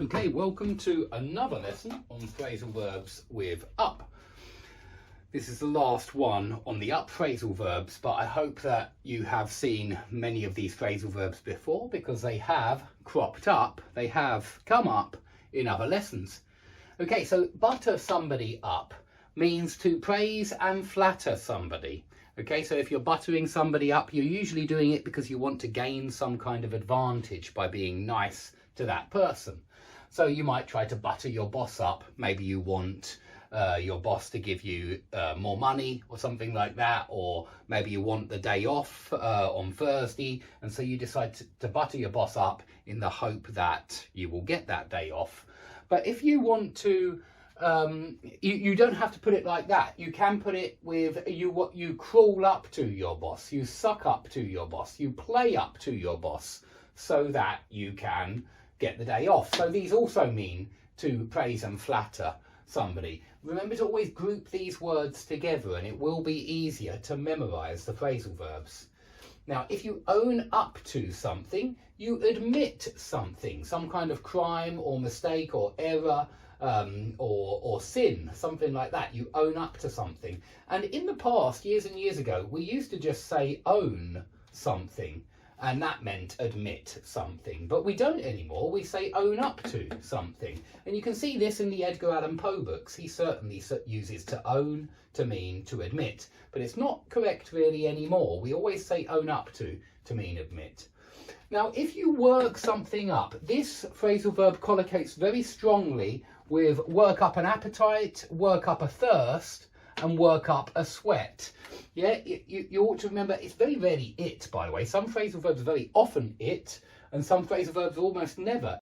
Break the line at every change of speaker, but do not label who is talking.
Okay, welcome to another lesson on phrasal verbs with up. This is the last one on the up phrasal verbs, but I hope that you have seen many of these phrasal verbs before because they have cropped up, they have come up in other lessons. Okay, so butter somebody up means to praise and flatter somebody. Okay, so if you're buttering somebody up, you're usually doing it because you want to gain some kind of advantage by being nice to that person. So you might try to butter your boss up. Maybe you want your boss to give you more money or something like that, or maybe you want the day off on Thursday, and so you decide to butter your boss up in the hope that you will get that day off. But if you want to, you don't have to put it like that. You can put it with you crawl up to your boss, you suck up to your boss, you play up to your boss so that you can get the day off. So these also mean to praise and flatter somebody. Remember to always group these words together and it will be easier to memorize the phrasal verbs. Now, if you own up to something, you admit something, some kind of crime or mistake or error or sin, something like that. You own up to something. And in the past, years and years ago, we used to just say own something, and that meant admit something. But we don't anymore. We say own up to something. And you can see this in the Edgar Allan Poe books. He certainly uses to own to mean to admit. But it's not correct really anymore. We always say own up to mean admit. Now, if you work something up, this phrasal verb collocates very strongly with work up an appetite, work up a thirst, and work up a sweat. Yeah, you ought to remember it's very rarely it, by the way. Some phrasal verbs are very often it, and some phrasal verbs are almost never